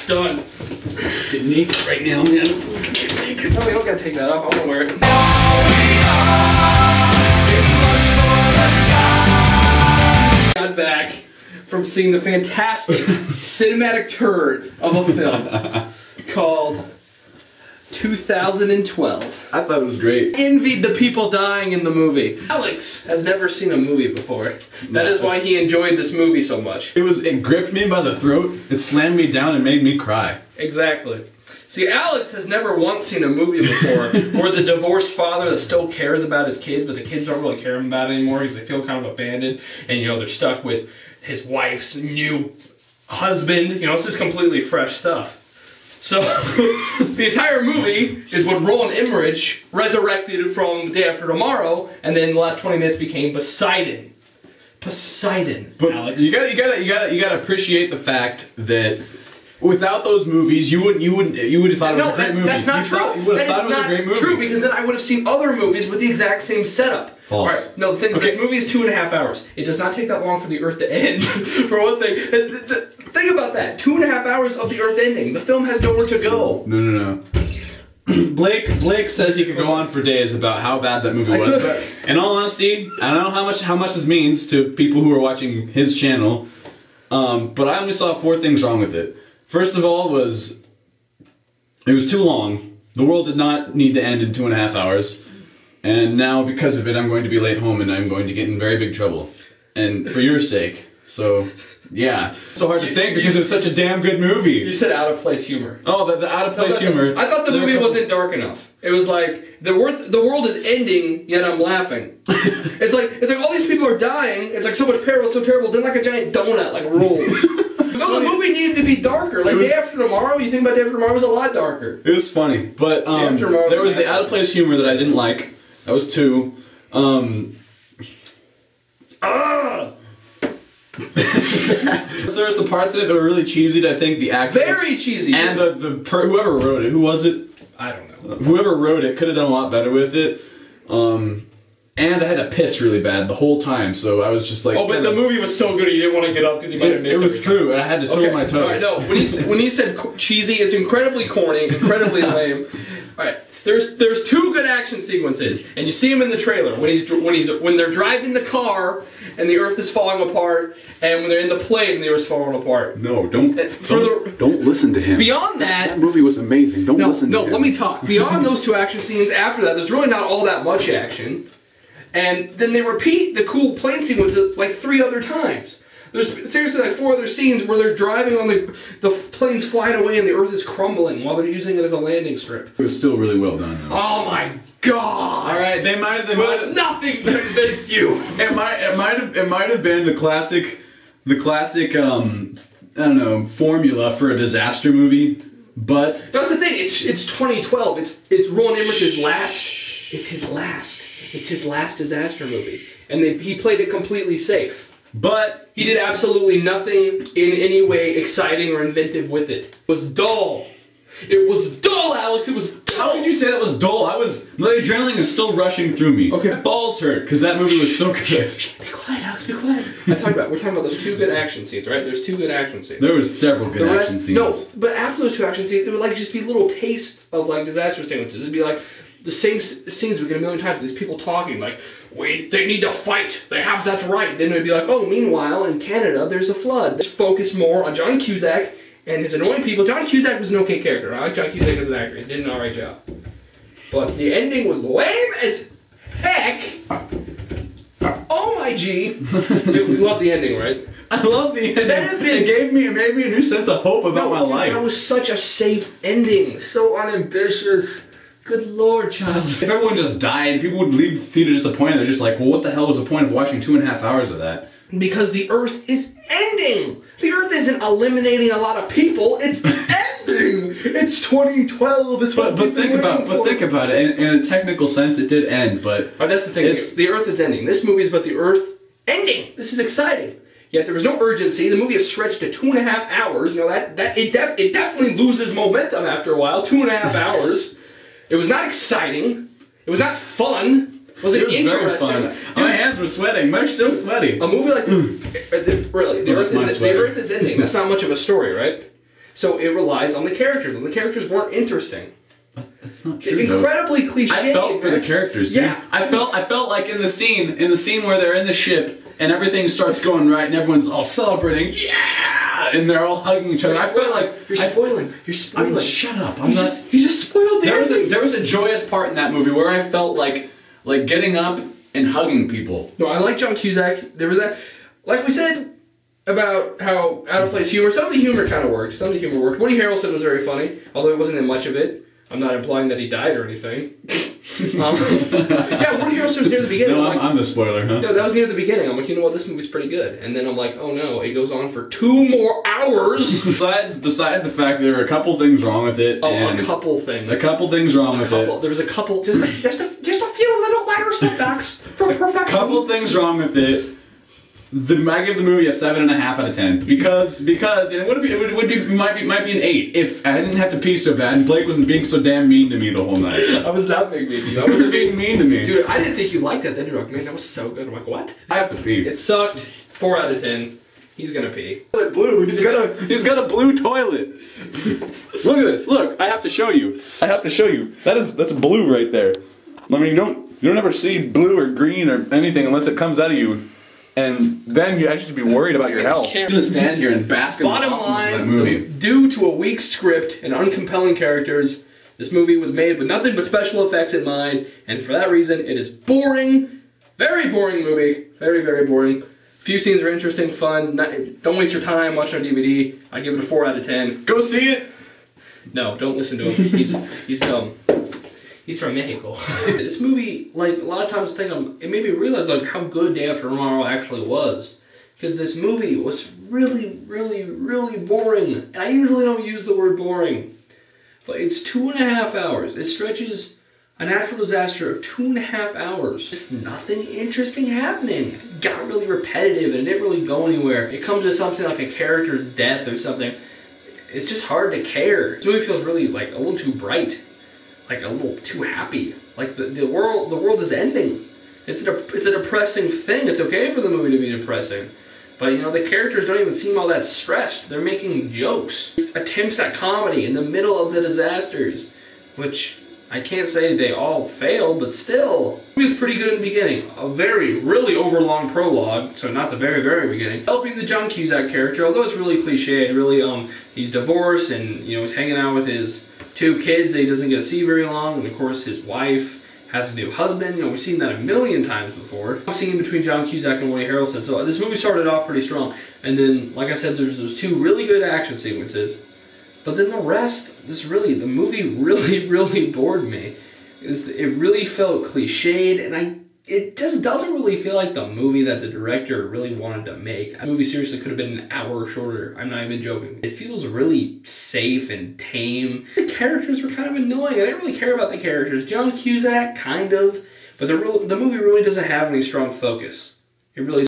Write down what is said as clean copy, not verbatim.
Done. Getting naked right now, man. No, we don't gotta take that off. I'm gonna wear it. Got back from seeing the fantastic cinematic turd of a film called 2012. I thought it was great. Envied the people dying in the movie. Alex has never seen a movie before. That is why he enjoyed this movie so much. It gripped me by the throat, it slammed me down and made me cry. Exactly. See, Alex has never once seen a movie before where the divorced father that still cares about his kids, but the kids don't really care about it anymore because they feel kind of abandoned, and, you know, they're stuck with his wife's new husband. You know, it's just completely fresh stuff. So, the entire movie is when Roland Emmerich resurrected from Day After Tomorrow, and then the last 20 minutes became Poseidon. Poseidon, But Alex. you gotta appreciate the fact that without those movies, you would have thought it was a great movie. That's not true. You would have thought it was a great movie. True, because then I would have seen other movies with the exact same setup. False. Right. No, the thing is, this movie is 2.5 hours. It does not take that long for the Earth to end, for one thing. Think about that. 2.5 hours of the Earth ending. The film has nowhere to go. No. Blake says he could go on for days about how bad that movie was, but in all honesty, I don't know how much this means to people who are watching his channel, but I only saw 4 things wrong with it. First of all it was too long. The world did not need to end in 2.5 hours. And now, because of it, I'm going to be late home and I'm going to get in very big trouble. And for your sake. So, yeah. It's so hard to think because it's such a damn good movie. You said out of place humor. Oh, the out of place humor. I thought the movie wasn't dark enough. It was like, the world is ending, yet I'm laughing. It's like all these people are dying. It's like so much peril, so terrible. Then like a giant donut, like rolls. So the movie needed to be darker. Like Day After Tomorrow, you think about Day After Tomorrow, was a lot darker. It was funny, but there was the out of place humor that I didn't like. That was 2. There were some parts in it that were really cheesy. I think the actors very cheesy. And whoever wrote it, who was it? I don't know. Whoever wrote it could have done a lot better with it. And I had to piss really bad the whole time, so I was just like... Oh, but the movie was so good you didn't want to get up because you might have missed it. It was true, and I had to twirl my toes. All right, no, when he said cheesy, it's incredibly corny, incredibly lame. Alright, there's 2 good action sequences, and you see him in the trailer, when they're driving the car, and the Earth is falling apart, and when they're in the plane, and the Earth is falling apart. No, don't listen to him. Beyond that movie was amazing. Don't listen to him. No, let me talk. Beyond those 2 action scenes after that, there's really not all that much action. And then they repeat the cool plane sequences like 3 other times. There's seriously like 4 other scenes where they're driving on the plane's flying away and the Earth is crumbling while they're using it as a landing strip. It was still really well done, though. Oh my god! All right, they might have nothing convinced you. It might have been the classic I don't know, formula for a disaster movie, but that's the thing. It's 2012. It's Roland Emmerich's last. It's his last disaster movie, and he played it completely safe. But he did absolutely nothing in any way exciting or inventive with it. It was dull. It was dull, Alex. It was dull. How could you say that was dull? The adrenaline is still rushing through me. Okay. My balls hurt because that movie was so good. Be quiet, Alex. Be quiet. We're talking about those 2 good action scenes, right? There's 2 good action scenes. There was several good action scenes. No, but after those 2 action scenes, it would like just be little tastes of like disaster sequences. It'd be like the same scenes we get a million times. These people talking like, they need to fight. They have that right. Then it'd be like, oh, meanwhile in Canada there's a flood. Let's focus more on John Cusack and his annoying people. John Cusack was an okay character. I like John Cusack as an actor. He did an alright job. But the ending was lame as heck. Oh my G. We love the ending, right? I love the ending. It made me a new sense of hope about my life. That was such a safe ending. So unambitious. Good lord, child. If everyone just died, people would leave the theater disappointed. They're just like, well, what the hell was the point of watching 2.5 hours of that? Because the Earth is ending. The Earth isn't eliminating a lot of people. It's ending. It's 2012. It's what but think about it. In a technical sense, it did end, but that's the thing. The Earth is ending. This movie is about the Earth ending. This is exciting. Yet there was no urgency. The movie is stretched to 2.5 hours. You know it definitely loses momentum after a while. 2.5 hours. It was not exciting. It was not fun. It wasn't interesting. Very fun. My hands were sweating. They're still sweaty. A movie like this, really, the Earth is ending. That's not much of a story, right? So it relies on the characters, and the characters weren't interesting. That's not true. Incredibly cliche. I felt for the characters, dude. Yeah. I felt like in the scene where they're in the ship and everything starts going right and everyone's all celebrating, yeah, and they're all hugging each other. I felt like you're spoiling. You're spoiling. Shut up. He just spoiled the ending. There was a joyous part in that movie where I felt like getting up and hugging people. No, I like John Cusack. There was that, like we said about how out of place humor. Some of the humor kind of worked. Woody Harrelson was very funny, although it wasn't in much of it. I'm not implying that he died or anything. Yeah, Woody Harrelson was near the beginning. No, I'm the spoiler, huh? No, that was near the beginning. I'm like, you know what, this movie's pretty good. And then I'm like, oh no, it goes on for 2 more hours. Besides the fact that there were a couple things wrong with it. Oh, a couple things. A couple things wrong with it. There was a couple, just a few little minor setbacks for perfection. A couple things wrong with it. I give the movie a 7.5 out of 10 because it might be an 8 if I didn't have to pee so bad and Blake wasn't being so damn mean to me the whole night. I was not being mean to you. I was being mean to me, dude. I didn't think you liked it. Then you're like, man, that was so good. I'm like, what? I have to pee. It sucked. 4 out of 10. He's gonna pee. Blue. He's got a blue toilet. Look at this. Look, I have to show you. That's blue right there. I mean, you don't ever see blue or green or anything unless it comes out of you. And then you actually be worried about your health. I'm gonna stand here and bask in the awesomeness of that movie. Due to a weak script and uncompelling characters, this movie was made with nothing but special effects in mind, and for that reason, it is boring. Very boring movie. Very, very boring. A few scenes are interesting, fun. Don't waste your time watching on DVD. I give it a 4 out of 10. Go see it. No, don't listen to him. He's dumb. He's from Mexico. This movie, like, a lot of times it made me realize, like, how good Day After Tomorrow actually was. Because this movie was really, really, really boring. And I usually don't use the word boring. But it's 2.5 hours. It stretches a natural disaster of 2.5 hours. Just nothing interesting happening. It got really repetitive and it didn't really go anywhere. It comes to something like a character's death or something. It's just hard to care. This movie feels really, like, a little too bright. Like a little too happy. Like the world is ending. It's a depressing thing. It's okay for the movie to be depressing. But you know, the characters don't even seem all that stressed. They're making jokes. Attempts at comedy in the middle of the disasters. Which I can't say they all failed, but still. The movie was pretty good in the beginning. A really overlong prologue, so not the very, very beginning. Helping the John Cusack character, although it's really cliched, really he's divorced and you know he's hanging out with his 2 kids that he doesn't get to see very long, and of course his wife has a new husband. You know, we've seen that a million times before. I'm seeing between John Cusack and Woody Harrelson. So this movie started off pretty strong, and then, like I said, there's those 2 really good action sequences. But then the rest, the movie really bored me. It really felt cliched, and it just doesn't really feel like the movie that the director really wanted to make. The movie seriously could have been an hour shorter. I'm not even joking. It feels really safe and tame. The characters were kind of annoying. I didn't really care about the characters. John Cusack, kind of. But the movie really doesn't have any strong focus. It really